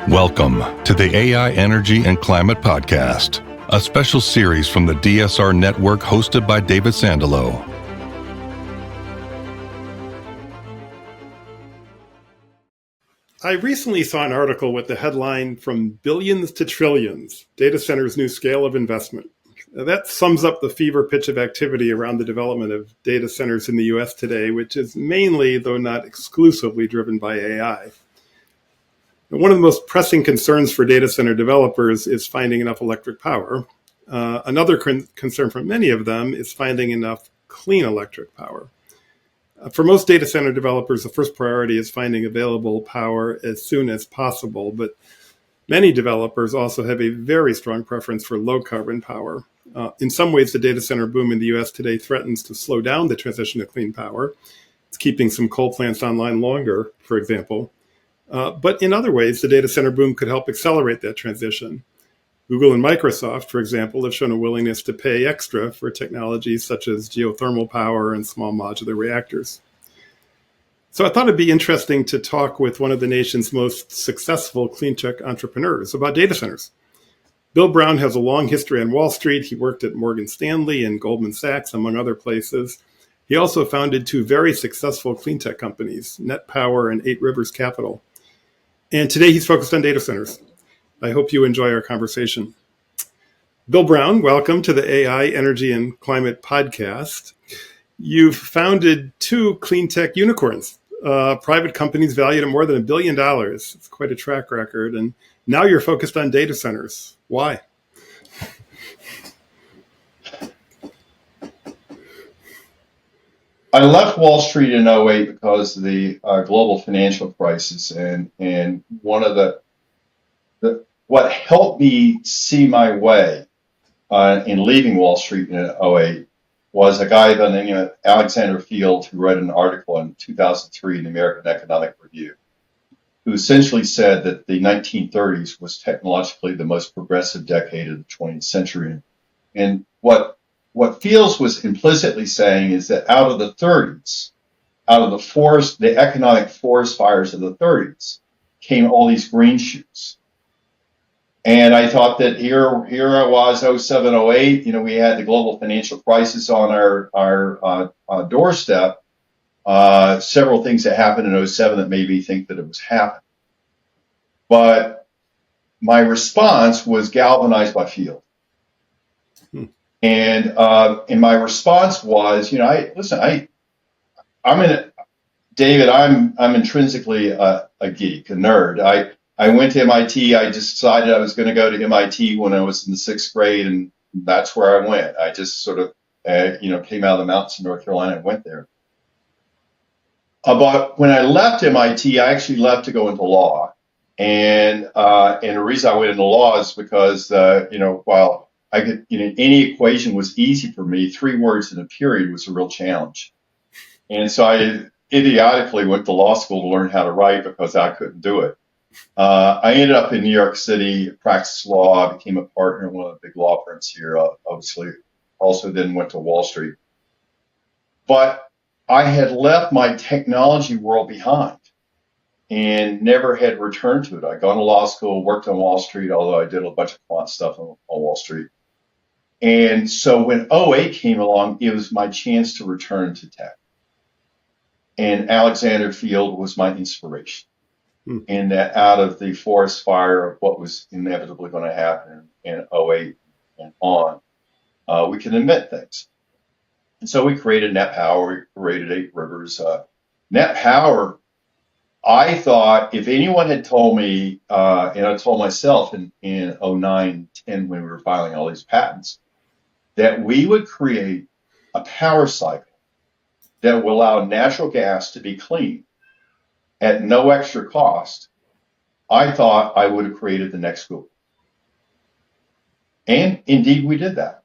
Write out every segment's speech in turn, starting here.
Welcome to the AI Energy and Climate Podcast, a special series from the DSR Network hosted by David Sandalow. I recently saw an article with the headline "From Billions to Trillions, Data Centers' New Scale of Investment." That sums up the fever pitch of activity around the development of data centers in the US today, which is mainly, though not exclusively, driven by AI. One of the most pressing concerns for data center developers is finding enough electric power. Another concern for many of them is finding enough clean electric power. For most data center developers, the first priority is finding available power as soon as possible, but many developers also have a very strong preference for low carbon power. In some ways, the data center boom in the US today threatens to slow down the transition to clean power. It's keeping some coal plants online longer, for example. But in other ways, the data center boom could help accelerate that transition. Google and Microsoft, for example, have shown a willingness to pay extra for technologies such as geothermal power and small modular reactors. So I thought it'd be interesting to talk with one of the nation's most successful cleantech entrepreneurs about data centers. Bill Brown has a long history on Wall Street. He worked at Morgan Stanley and Goldman Sachs, among other places. He also founded two very successful cleantech companies, Net Power and 8 Rivers Capital. And today he's focused on data centers. I hope you enjoy our conversation. Bill Brown, welcome to the AI Energy and Climate Podcast. You've founded two cleantech unicorns, private companies valued at more than $1 billion. It's quite a track record. And now you're focused on data centers. Why? I left Wall Street in '08 because of the global financial crisis, and one of the what helped me see my way in leaving Wall Street in '08 was a guy by the name of Alexander Field, who wrote an article in 2003 in the American Economic Review, who essentially said that the 1930s was technologically the most progressive decade of the 20th century. And what Fields was implicitly saying is that out of the 30s, out of the economic forest fires of the 30s, came all these green shoots. And I thought that here I was, 07, 08, we had the global financial crisis on our doorstep. Several things that happened in '07 that made me think that it was happening. But my response was galvanized by Field. And my response was, David, I'm intrinsically a geek, a nerd. I went to MIT. I just decided I was going to go to MIT when I was in the 6th grade, and that's where I went. I just sort of, came out of the mountains in North Carolina and went there. But when I left MIT, I actually left to go into law. And the reason I went into law is because, while I could, any equation was easy for me, 3 words in a period was a real challenge. And so I idiotically went to law school to learn how to write because I couldn't do it. I ended up in New York City, practiced law, became a partner in one of the big law firms here, obviously. Also then went to Wall Street. But I had left my technology world behind and never had returned to it. I'd gone to law school, worked on Wall Street, although I did a bunch of quant stuff on Wall Street. And so when '08 came along, it was my chance to return to tech. And Alexander Field was my inspiration. And that out of the forest fire of what was inevitably going to happen in '08 and on, we can invent things. And so we created Net Power, we created 8 Rivers. Net Power, I thought if anyone had told me, and I told myself in '09, 10 when we were filing all these patents, that we would create a power cycle that will allow natural gas to be clean at no extra cost, I thought I would have created the next Google. And indeed we did that.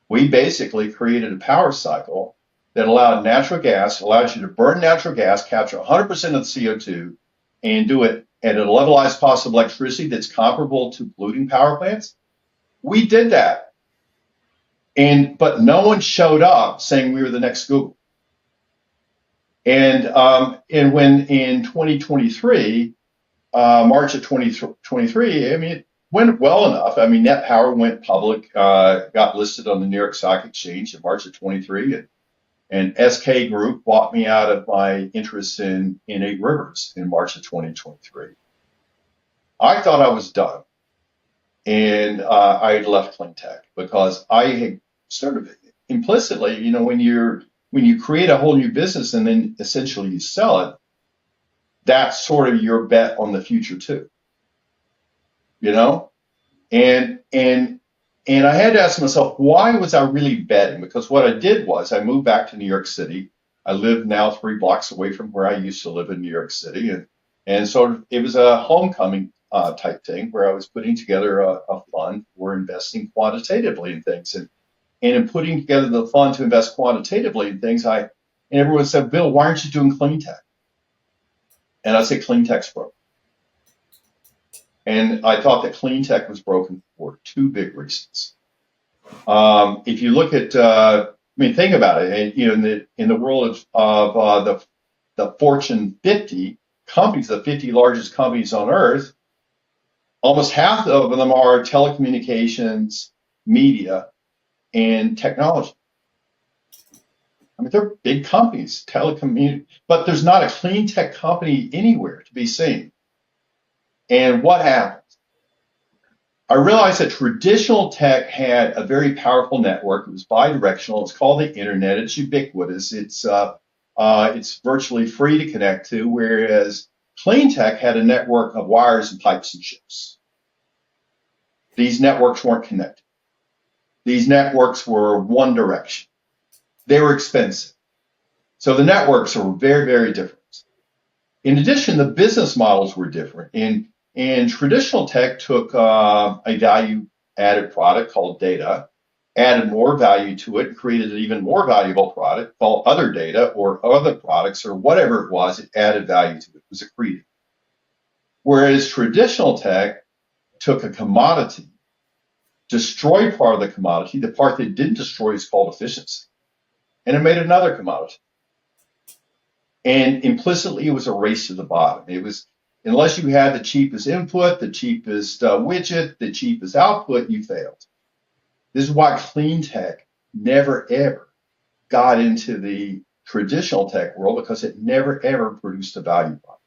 We basically created a power cycle that allowed allows you to burn natural gas, capture 100% of the CO2, and do it at a levelized cost of electricity that's comparable to polluting power plants. We did that. But no one showed up saying we were the next Google. And when in 2023, March of 2023, I mean, it went well enough. I mean, Net Power went public, got listed on the New York Stock Exchange in March of 23, and SK Group bought me out of my interest in 8 Rivers in March of 2023. I thought I was done, and I had left cleantech because I had sort of implicitly, you know, when you create a whole new business and then essentially you sell it, that's sort of your bet on the future too, you know? And I had to ask myself, why was I really betting? Because what I did was I moved back to New York City. I live now 3 blocks away from where I used to live in New York City. And so it was a homecoming type thing where I was putting together a fund for investing quantitatively in things. And in putting together the fund to invest quantitatively in things, and everyone said, Bill, why aren't you doing clean tech? And I said, clean tech's broken. And I thought that clean tech was broken for 2 big reasons. If you look at, I mean, think about it. And, you know, in the world of the Fortune 50 companies, the 50 largest companies on earth, almost half of them are telecommunications, media, and technology. I mean, they're big companies, but there's not a clean tech company anywhere to be seen. And what happened? I realized that traditional tech had a very powerful network. It was bidirectional. It's called the internet. It's ubiquitous. It's virtually free to connect to, whereas clean tech had a network of wires and pipes and chips. These networks weren't connected. These networks were one direction. They were expensive. So the networks were very, very different. In addition, the business models were different. And traditional tech took a value-added product called data, added more value to it, and created an even more valuable product called other data or other products or whatever it was. It added value to it. It was accretive. Whereas traditional tech took a commodity, destroyed part of the commodity. The part that it didn't destroy is called efficiency. And it made another commodity. And implicitly, it was a race to the bottom. It was, unless you had the cheapest input, the cheapest widget, the cheapest output, you failed. This is why clean tech never, ever got into the traditional tech world, because it never, ever produced a value product.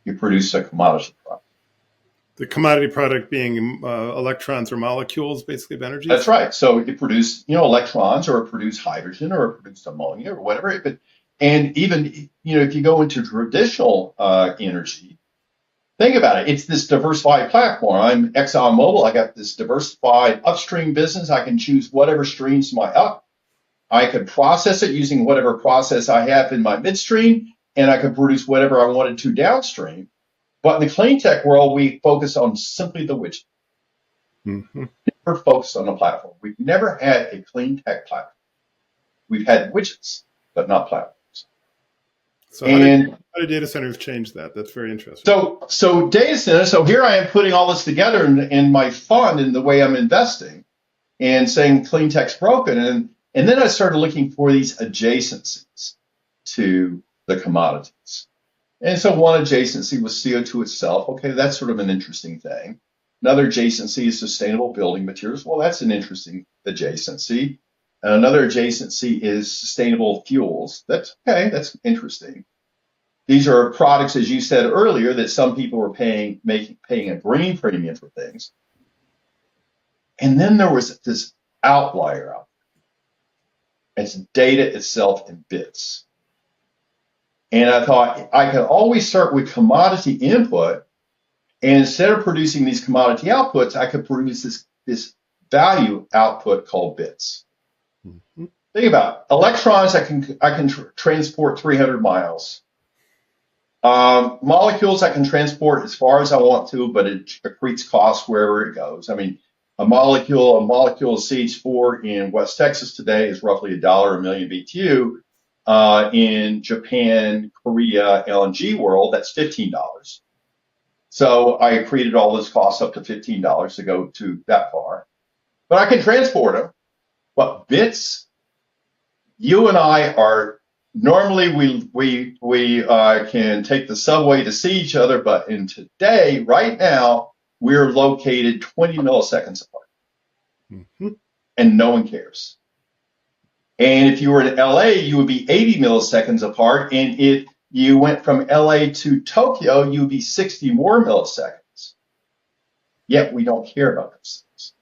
It produced a commodity product. The commodity product being electrons or molecules, basically, of energy? That's right. So it produced, you know, electrons, or it produced hydrogen, or it produced ammonia, or whatever. And even, you know, if you go into traditional energy, think about it. It's this diversified platform. I'm ExxonMobil. I got this diversified upstream business. I can choose whatever streams my up. I could process it using whatever process I have in my midstream, and I could produce whatever I wanted to downstream. But in the clean tech world, we focus on simply the widget. Mm-hmm. Never focused on the platform. We've never had a clean tech platform. We've had widgets, but not platforms. So how did data centers change that? That's very interesting. So data centers, so here I am putting all this together in my fund and the way I'm investing and saying clean tech's broken. And then I started looking for these adjacencies to the commodities. And so one adjacency was CO2 itself. Okay, that's sort of an interesting thing. Another adjacency is sustainable building materials. Well, that's an interesting adjacency. And another adjacency is sustainable fuels. That's okay, that's interesting. These are products, as you said earlier, that some people were paying a green premium for things. And then there was this outlier out there. It's data itself in bits. And I thought I could always start with commodity input, and instead of producing these commodity outputs, I could produce this value output called bits. Mm-hmm. Think about it. Electrons, I can transport 300 miles. Molecules, I can transport as far as I want to, but it accretes costs wherever it goes. I mean, a molecule of CH4 in West Texas today is roughly $1 a million BTU. In Japan, Korea, LNG world, that's $15. So I created all this cost up to $15 to go to that far. But I can transport them. But bits, you and I are normally we can take the subway to see each other, but in today, right now, we're located 20 milliseconds apart, and no one cares. And if you were in LA, you would be 80 milliseconds apart, and if you went from LA to Tokyo, you would be 60 more milliseconds. Yet we don't care about those things.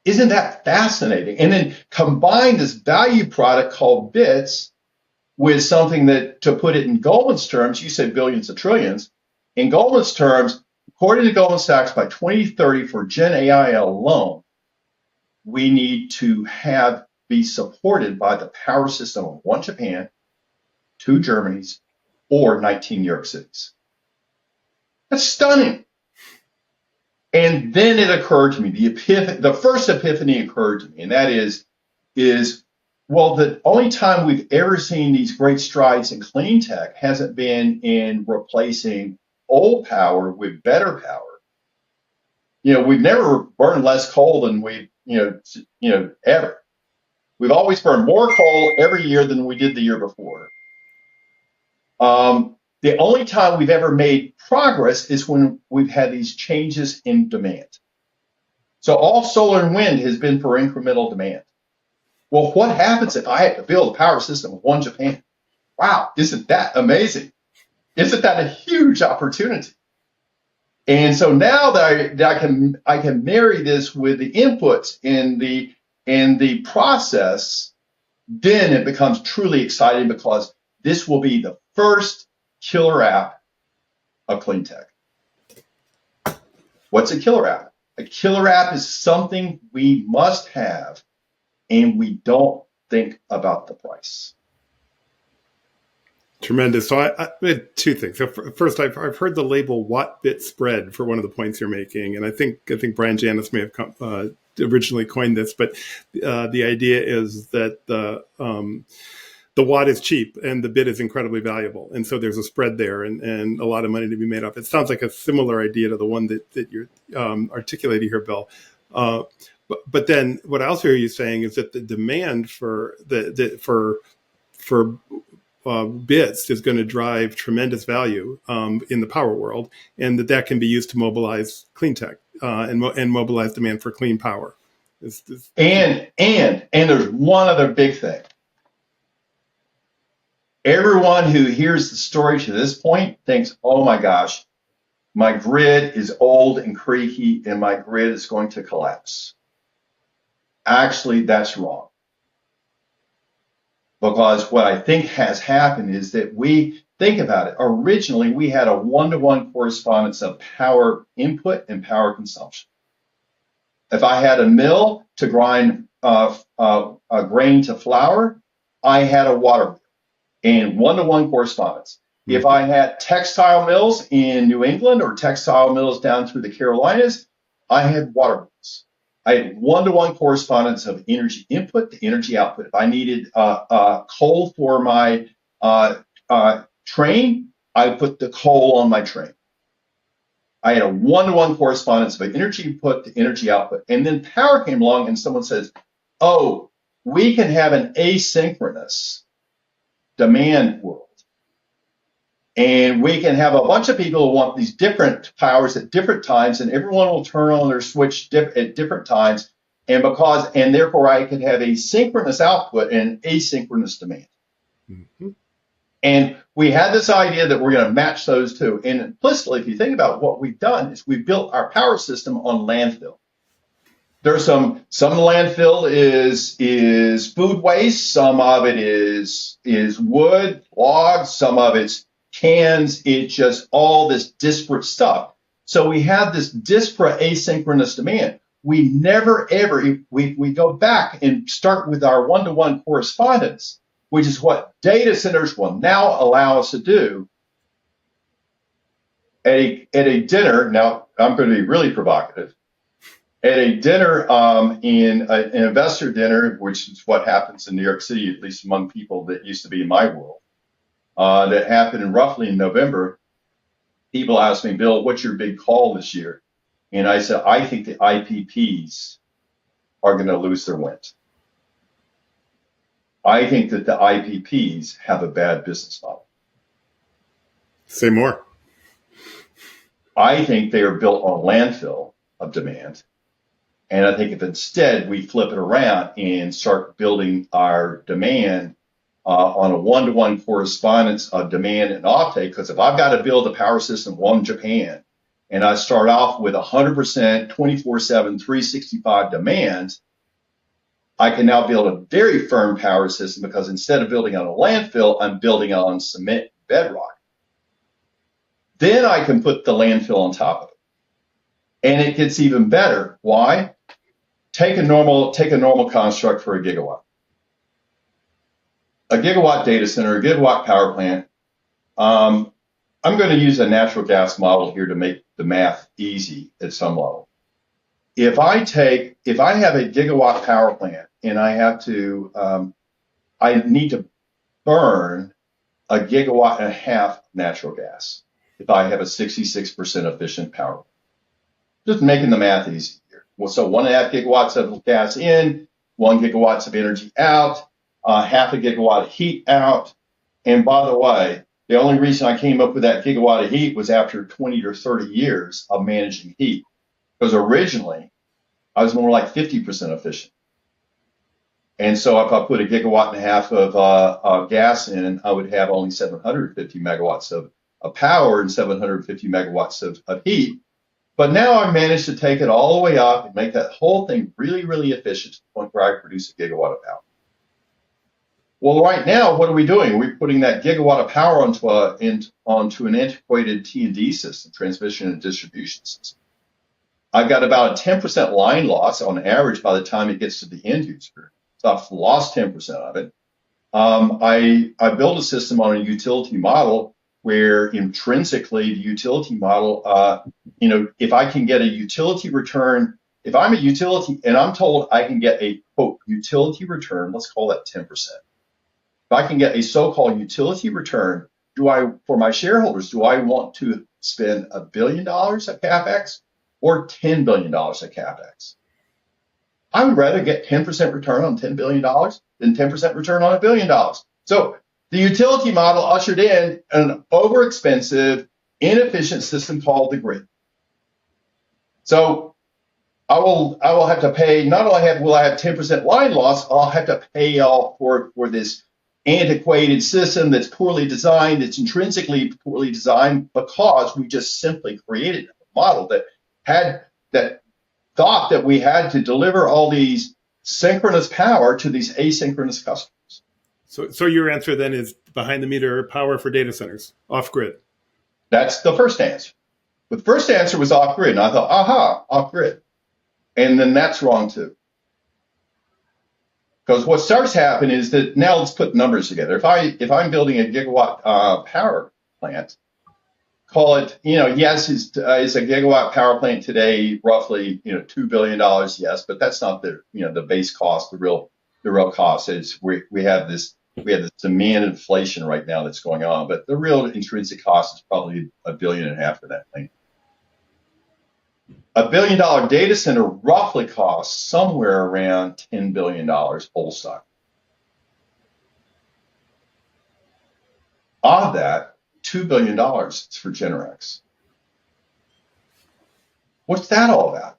Isn't that fascinating? And then combine this value product called bits with something that, to put it in Goldman's terms, you said billions of trillions. In Goldman's terms, according to Goldman Sachs, by 2030 for Gen AI alone, we need to be supported by the power system of one Japan, two Germanys, or 19 New York Cities. That's stunning. And then it occurred to me, the first epiphany occurred to me, and that is, well, the only time we've ever seen these great strides in clean tech hasn't been in replacing old power with better power. We've never burned less coal than ever. We've always burned more coal every year than we did the year before. The only time we've ever made progress is when we've had these changes in demand. So all solar and wind has been for incremental demand. Well, what happens if I had to build a power system of one Japan? Wow, isn't that amazing? Isn't that a huge opportunity? And so now that I can marry this with the inputs in the process, then it becomes truly exciting, because this will be the first killer app of clean tech. What's a killer app? A killer app is something we must have, and we don't think about the price. Tremendous. So I had two things. So first, I've heard the label watt-bit spread for one of the points you're making, and I think Brian Janis may have originally coined this, but the idea is that the watt is cheap and the bit is incredibly valuable, and so there's a spread there, and a lot of money to be made off. It sounds like a similar idea to the one that you're articulating here, Bill. But then what I also hear you saying is that the demand for bits is going to drive tremendous value in the power world, and that can be used to mobilize clean tech and mobilize demand for clean power. And there's one other big thing. Everyone who hears the story to this point thinks, oh my gosh, my grid is old and creaky and my grid is going to collapse. Actually, that's wrong. Because what I think has happened is that we think about it. Originally, we had a one-to-one correspondence of power input and power consumption. If I had a mill to grind a grain to flour, I had a water mill, and one-to-one correspondence. Mm-hmm. If I had textile mills in New England or textile mills down through the Carolinas, I had water mills. I had one-to-one correspondence of energy input to energy output. If I needed coal for my train, I put the coal on my train. I had a one-to-one correspondence of energy input to energy output. And then power came along and someone says, oh, we can have an asynchronous demand world. And we can have a bunch of people who want these different powers at different times, and everyone will turn on their switch at different times. And therefore I could have a synchronous output and asynchronous demand. Mm-hmm. And we had this idea that we're going to match those two. And implicitly, if you think about what we've done, is we've built our power system on landfill. There's some landfill is food waste, some of it is wood, logs, some of it's cans. It's just all this disparate stuff. So we have this disparate asynchronous demand. We never ever, we go back and start with our one-to-one correspondence, which is what data centers will now allow us to do. At a dinner, now I'm going to be really provocative, at a dinner, in an investor dinner, which is what happens in New York City, at least among people that used to be in my world, that happened roughly in November, people asked me, Bill, what's your big call this year? And I said, I think the IPPs are going to lose their wind. I think that the IPPs have a bad business model. Say more. I think they are built on landfill of demand. And I think if instead we flip it around and start building our demand on a one-to-one correspondence of demand and offtake, because if I've got to build a power system on Japan and I start off with 100% 24/7, 365 demand, I can now build a very firm power system because instead of building on a landfill, I'm building on cement bedrock. Then I can put the landfill on top of it. And it gets even better. Why? Take a normal construct for a gigawatt. A gigawatt data center, a gigawatt power plant. I'm going to use a natural gas model here to make the math easy at some level. If I have a gigawatt power plant and I need to burn a gigawatt and a half natural gas if I have a 66% efficient power plant. Just making the math easy here. Well, so 1.5 gigawatts of gas in, 1 gigawatts of energy out, half a gigawatt of heat out. And by the way, the only reason I came up with that gigawatt of heat was after 20 or 30 years of managing heat. Because originally, I was more like 50% efficient. And so if I put a gigawatt and a half of gas in, I would have only 750 megawatts of power and 750 megawatts of heat. But now I've managed to take it all the way up and make that whole thing really, really efficient to the point where I produce a gigawatt of power. Well, right now, what are we doing? We're putting that gigawatt of power onto an antiquated T&D system, transmission and distribution system. I've got about a 10% line loss on average by the time it gets to the end user. So I've lost 10% of it. I built a system on a utility model where intrinsically the utility model, if I can get a utility return, if I'm a utility and I'm told I can get a quote utility return, let's call that 10%. If I can get a so-called utility return, for my shareholders, do I want to spend $1 billion at CapEx or $10 billion at CapEx? I would rather get 10% return on $10 billion than 10% return on $1 billion. So the utility model ushered in an overexpensive, inefficient system called the grid. So I will have to pay, not only will I have 10% line loss, I'll have to pay all for this antiquated system that's poorly designed, that's intrinsically poorly designed because we just simply created a model that thought that we had to deliver all these synchronous power to these asynchronous customers. So your answer then is behind the meter power for data centers, off grid. That's the first answer. But the first answer was off grid. And I thought, off grid. And then that's wrong too. Because what starts to happen is that now let's put numbers together. If I'm building a gigawatt power plant, call it, yes, is a gigawatt power plant today roughly, $2 billion? Yes, but that's not the base cost. The real cost is we have this demand inflation right now that's going on, but the real intrinsic cost is probably $1.5 billion for that thing. $1 billion data center roughly costs somewhere around $10 billion whole stock. Of that, $2 billion is for Generex. What's that all about?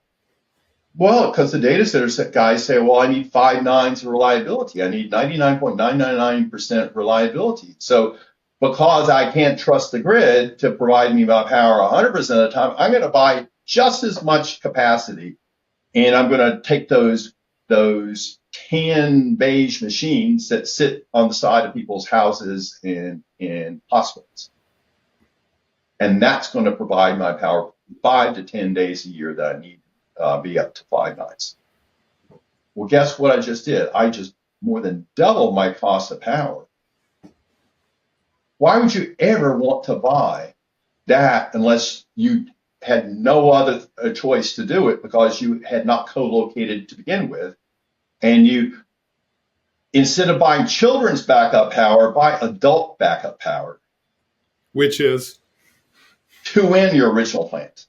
Well, because the data center guys say, well, I need 5 nines of reliability. I need 99.999% reliability. So because I can't trust the grid to provide me my power 100% of the time, I'm going to buy just as much capacity, and I'm going to take those tan beige machines that sit on the side of people's houses and hospitals. And that's going to provide my power 5 to 10 days a year that I need be up to 5 nines. Well, guess what I just did? I just more than doubled my cost of power. Why would you ever want to buy that unless you had no other choice to do it because you had not co-located to begin with? And you, instead of buying children's backup power, buy adult backup power. Which is? To win your original plant.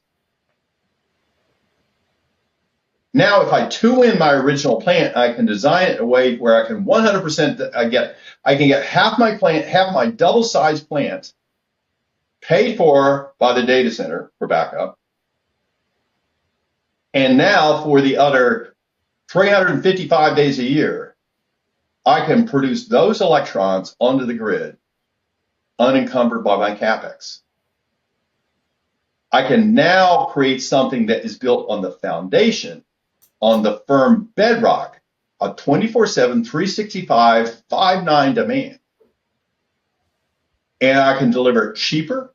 Now, if I tool in my original plant, I can design it in a way where I can 100%, I can get half my plant, half my double-sized plant paid for by the data center for backup. And now for the other 355 days a year, I can produce those electrons onto the grid unencumbered by my capex. I can now create something that is built on the foundation, on the firm bedrock of 24/7, 365, 5/9 demand. And I can deliver it cheaper,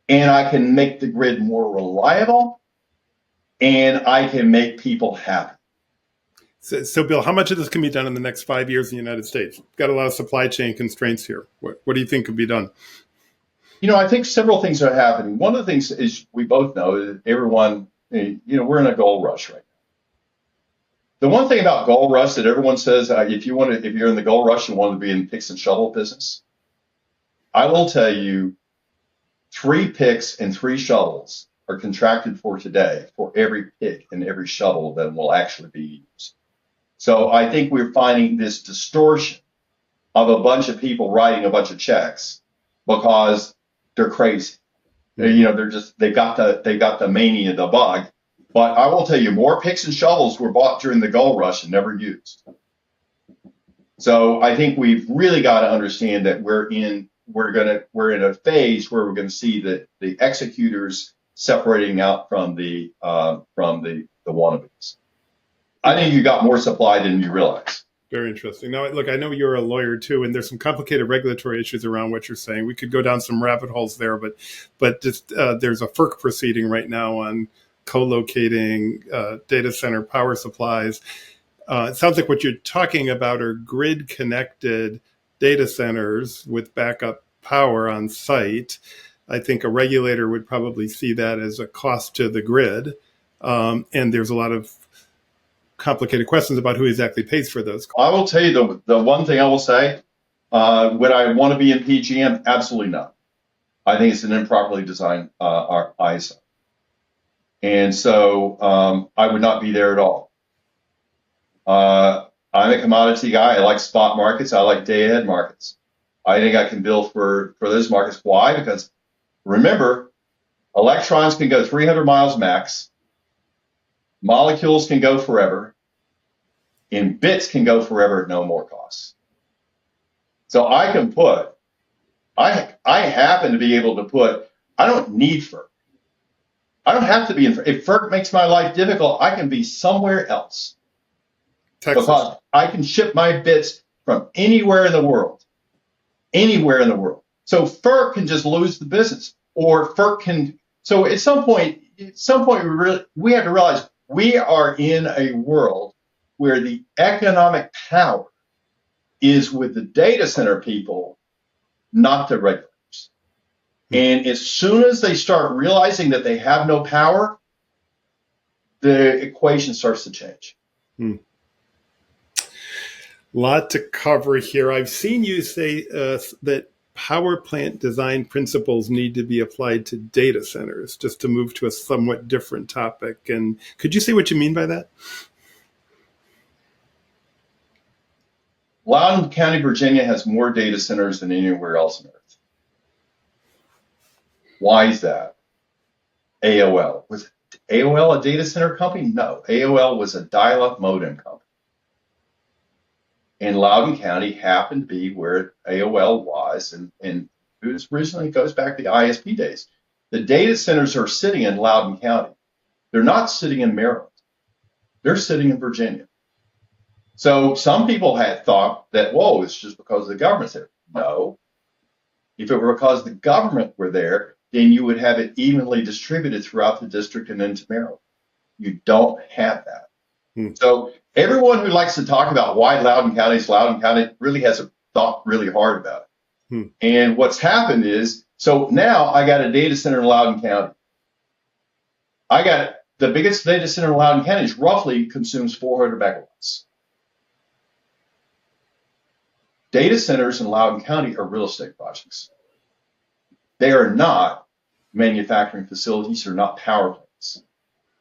and I can make the grid more reliable, and I can make people happy. So, Bill, how much of this can be done in the next 5 years in the United States? We've got a lot of supply chain constraints here. What do you think could be done? I think several things are happening. One of the things is we both know that everyone, we're in a gold rush right now. The one thing about gold rush that everyone says, if you're in the gold rush, you want to be in picks and shovel business. I will tell you, 3 picks and 3 shovels are contracted for today for every pick and every shovel that will actually be used. So I think we're finding this distortion of a bunch of people writing a bunch of checks because they're crazy. They've got the mania, the bug. But I will tell you, more picks and shovels were bought during the gold rush and never used. So I think we've really got to understand that we're in a phase where we're going to see the executors separating out from the wannabes. I think you got more supply than you realize. Very interesting. Now, look, I know you're a lawyer too, and there's some complicated regulatory issues around what you're saying. We could go down some rabbit holes there, but just there's a FERC proceeding right now on co-locating data center power supplies. It sounds like what you're talking about are grid-connected data centers with backup power on site. I think a regulator would probably see that as a cost to the grid, and there's a lot of complicated questions about who exactly pays for those. I will tell you the one thing I will say, would I want to be in PGM? Absolutely not. I think it's an improperly designed ISO. And so I would not be there at all. I'm a commodity guy. I like spot markets. I like day ahead markets. I think I can build for those markets. Why? Because remember, electrons can go 300 miles max. Molecules can go forever, and bits can go forever at no more cost. So I can put, I happen to be able to put, I don't need FERC. I don't have to be in FERC. If FERC makes my life difficult, I can be somewhere else. Texas. Because I can ship my bits from anywhere in the world. Anywhere in the world. So FERC can just lose the business. Or FERC can, so at some point we have to realize we are in a world where the economic power is with the data center people, not the regulators. And as soon as they start realizing that they have no power, the equation starts to change. Lot to cover here. I've seen you say that power plant design principles need to be applied to data centers, just to move to a somewhat different topic. And could you say what you mean by that? Loudoun County, Virginia has more data centers than anywhere else on Earth. Why is that? AOL. Was AOL a data center company? No. AOL was a dial-up modem company. And Loudoun County happened to be where AOL was, and it was originally, it goes back to the ISP days. The data centers are sitting in Loudoun County. They're not sitting in Maryland. They're sitting in Virginia. So some people had thought that, whoa, it's just because the government's there. No. If it were because the government were there, then you would have it evenly distributed throughout the district and into Maryland. You don't have that. So everyone who likes to talk about why Loudoun County really hasn't thought really hard about it. And what's happened is, so now I got a data center in Loudoun County. I got the biggest data center in Loudoun County is roughly consumes 400 megawatts. Data centers in Loudoun County are real estate projects. They are not manufacturing facilities. They're not power plants.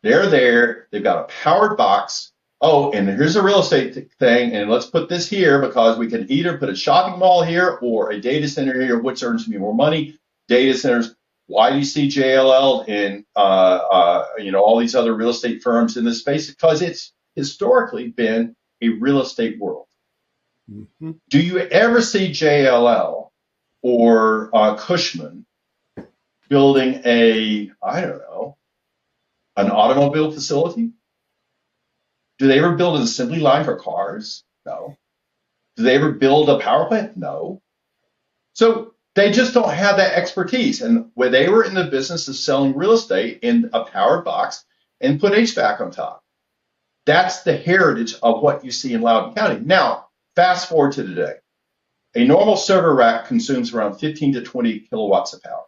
They're there. They've got a powered box. Oh, and here's a real estate thing, and let's put this here because we can either put a shopping mall here or a data center here, which earns me more money. Data centers. Why do you see JLL and all these other real estate firms in this space? Because it's historically been a real estate world. Mm-hmm. Do you ever see JLL or Cushman building an automobile facility? Do they ever build an assembly line for cars? No. Do they ever build a power plant? No. So they just don't have that expertise. And when they were in the business of selling real estate in a powered box and put HVAC on top, that's the heritage of what you see in Loudoun County. Now, fast forward to today. A normal server rack consumes around 15 to 20 kilowatts of power.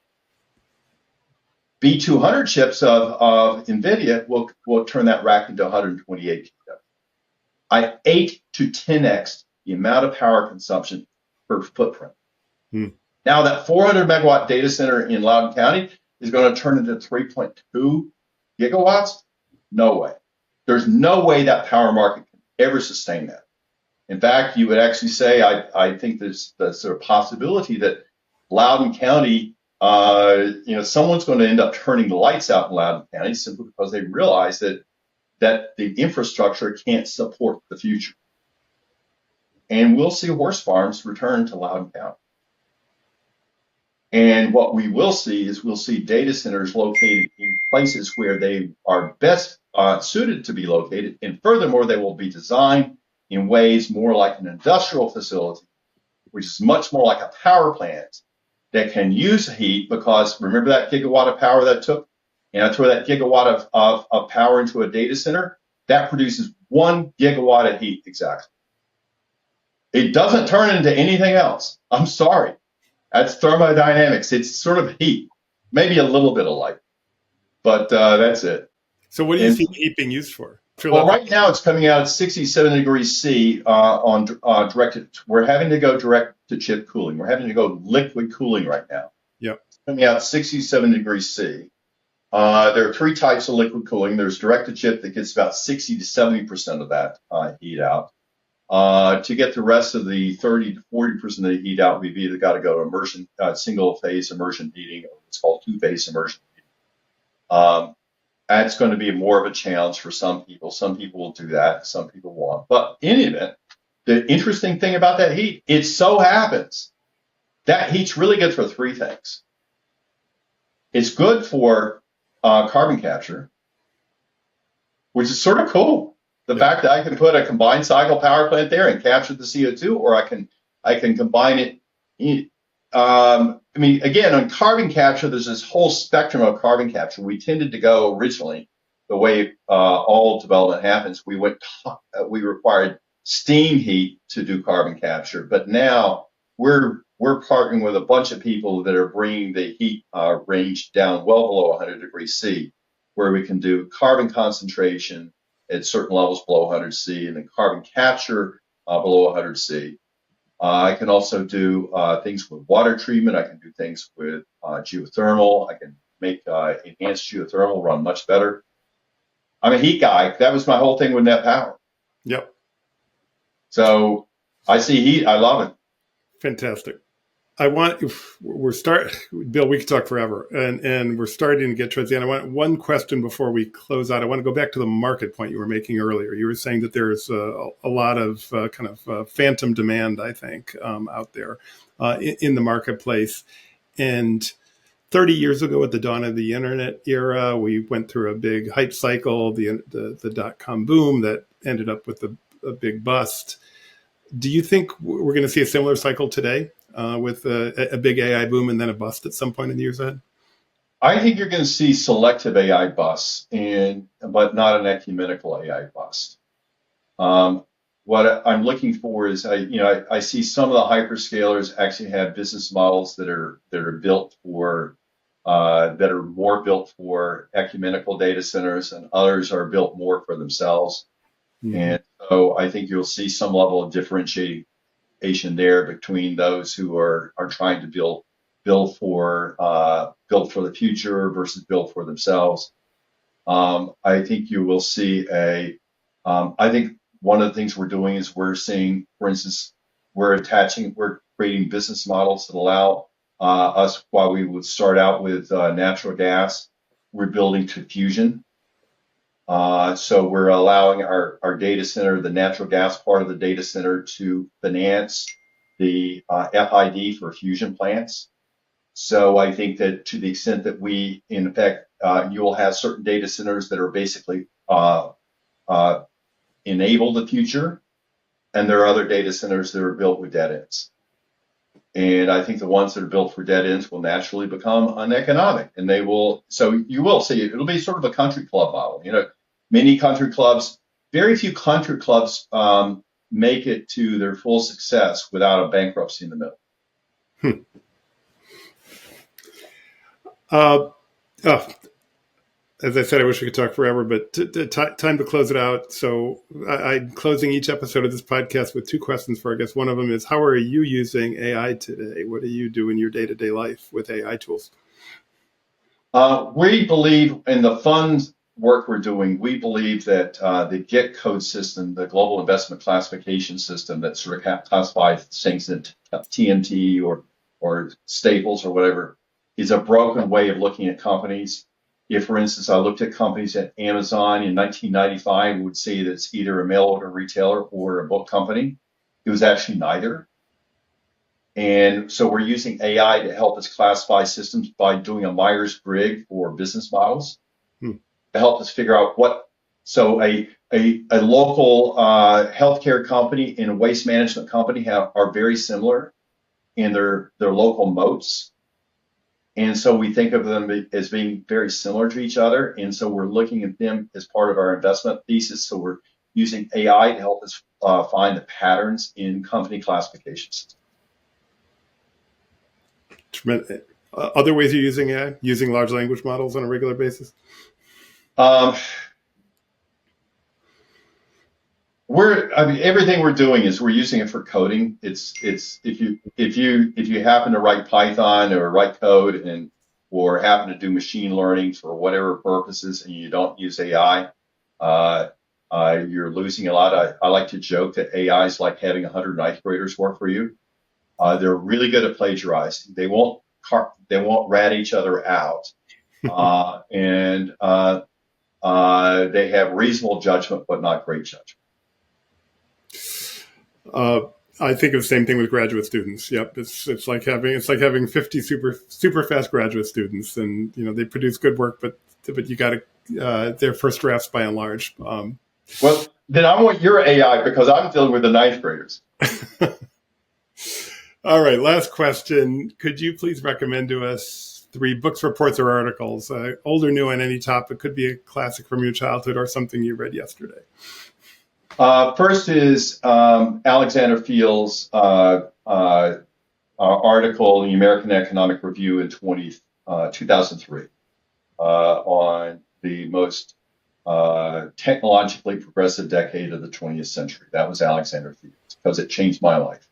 B200 chips of NVIDIA will turn that rack into 128 kW. 8 to 10x the amount of power consumption per footprint. Now that 400 megawatt data center in Loudoun County is going to turn into 3.2 gigawatts? No way. There's no way that power market can ever sustain that. In fact, you would actually say, I think there's a possibility that Loudoun County, someone's going to end up turning the lights out in Loudoun County simply because they realize that the infrastructure can't support the future. And we'll see horse farms return to Loudoun County. And what we will see is we'll see data centers located in places where they are best suited to be located. And furthermore, they will be designed in ways more like an industrial facility, which is much more like a power plant that can use heat, because remember that gigawatt of power that took? And I throw that gigawatt of power into a data center, that produces 1 gigawatt of heat exactly. It doesn't turn into anything else. I'm sorry. That's thermodynamics. It's sort of heat, maybe a little bit of light, but that's it. So what do you see heat being used for? Well, right now it's coming out at 67 degrees C on directed. We're having to go direct to chip cooling. We're having to go liquid cooling right now. Yep. It's coming out 67 degrees C. There are 3 types of liquid cooling. There's direct to chip that gets about 60 to 70% of that heat out. To get the rest of the 30 to 40% of the heat out, we've either got to go to immersion, single phase immersion heating, or it's called 2-phase immersion heating. That's going to be more of a challenge for some people. Some people will do that. Some people won't. But in any event, the interesting thing about that heat, it so happens that heat's really good for 3 things. It's good for carbon capture, which is sort of cool. The fact that I can put a combined cycle power plant there and capture the CO2, or I can combine it. Again, on carbon capture, there's this whole spectrum of carbon capture. We tended to go originally the way all development happens. We required steam heat to do carbon capture, but now we're partnering with a bunch of people that are bringing the heat range down well below 100 degrees C, where we can do carbon concentration at certain levels below 100 C, and then carbon capture below 100 C. I can also do things with water treatment. I can do things with geothermal. I can make enhanced geothermal run much better. I'm a heat guy. That was my whole thing with net power. Yep. So I see heat. I love it. Fantastic. Bill, we could talk forever, and we're starting to get towards the end. I want one question before we close out. I want to go back to the market point you were making earlier. You were saying that there's a lot of phantom demand, I think, out there in the marketplace. And 30 years ago, at the dawn of the internet era, we went through a big hype cycle, the dot-com boom that ended up with a big bust. Do you think we're going to see a similar cycle today? With a big AI boom and then a bust at some point in the years ahead? I think you're going to see selective AI busts, but not an ecumenical AI bust. What I'm looking for is, I see some of the hyperscalers actually have business models that are built for that are more built for ecumenical data centers, and others are built more for themselves. Mm-hmm. And so I think you'll see some level of differentiating there between those who are trying to build for the future versus build for themselves. I think you will see I think one of the things we're doing is we're seeing, for instance, we're creating business models that allow us, while we would start out with natural gas, we're building to fusion. So we're allowing our data center, the natural gas part of the data center, to finance the FID for fusion plants. So I think that to the extent that we, in effect, you will have certain data centers that are basically enable the future, and there are other data centers that are built with dead ends. And I think the ones that are built for dead ends will naturally become uneconomic, and they will. So you will see it'll be sort of a country club model. Many country clubs, very few country clubs make it to their full success without a bankruptcy in the middle. Oh, as I said, I wish we could talk forever, but time to close it out. So I'm closing each episode of this podcast with two questions for our guests. One of them is, how are you using AI today? What do you do in your day-to-day life with AI tools? We believe in the fund work we're doing. We believe that the GET code system, the global investment classification system that sort of classifies things in TMT or staples or whatever, is a broken way of looking at companies. If, for instance, I looked at companies at Amazon in 1995, we would say that it's either a mail order retailer or a book company. It was actually neither. And so we're using AI to help us classify systems by doing a Myers-Briggs for business models to help us figure out what. So a local healthcare company and a waste management company are very similar in their local moats. And so we think of them as being very similar to each other. And so we're looking at them as part of our investment thesis. So we're using AI to help us find the patterns in company classifications. Other ways you're using AI, using large language models on a regular basis? Everything we're doing is we're using it for coding. It's if you happen to write Python or write code or happen to do machine learning for whatever purposes and you don't use AI, you're losing a lot. I like to joke that AI is like having 100 ninth graders work for you. They're really good at plagiarizing. They won't rat each other out, and they have reasonable judgment but not great judgment. I think of the same thing with graduate students. Yep, it's like having 50 super fast graduate students, and they produce good work, but you got to their first drafts by and large. Well, then I want your AI because I'm dealing with the ninth graders. All right, last question. Could you please recommend to us 3 books, reports, or articles, old or new on any topic? Could be a classic from your childhood or something you read yesterday. First is Alexander Field's article in the American Economic Review in 2003 on the most technologically progressive decade of the 20th century. That was Alexander Fields because it changed my life.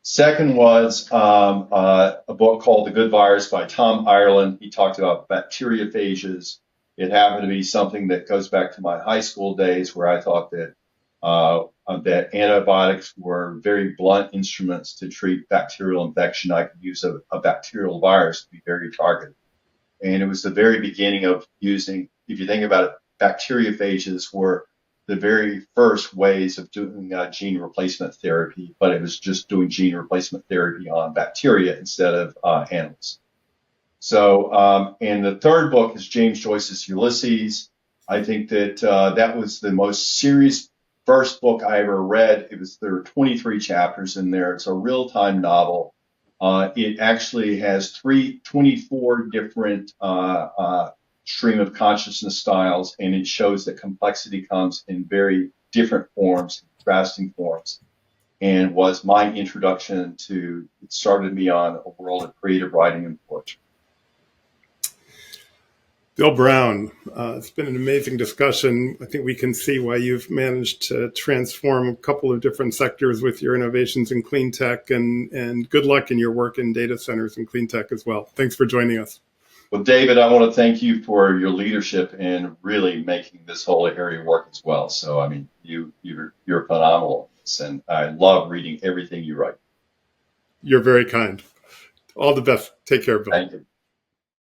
Second was a book called The Good Virus by Tom Ireland. He talked about bacteriophages. It happened to be something that goes back to my high school days where I thought that antibiotics were very blunt instruments to treat bacterial infection. I could use a bacterial virus to be very targeted. And it was the very beginning of using, if you think about it, bacteriophages were the very first ways of doing gene replacement therapy, but it was just doing gene replacement therapy on bacteria instead of animals. So, and the third book is James Joyce's Ulysses. I think that that was the most serious first book I ever read. There are 23 chapters in there. It's a real-time novel. It actually has 24 different stream of consciousness styles, and it shows that complexity comes in very different forms, contrasting forms, and was my introduction to, it started me on a world of creative writing and poetry. Bill Brown, it's been an amazing discussion. I think we can see why you've managed to transform a couple of different sectors with your innovations in clean tech, and good luck in your work in data centers and clean tech as well. Thanks for joining us. Well, David, I want to thank you for your leadership in really making this whole area work as well. So, I mean, you're phenomenal, and I love reading everything you write. You're very kind. All the best. Take care, Bill. Thank you.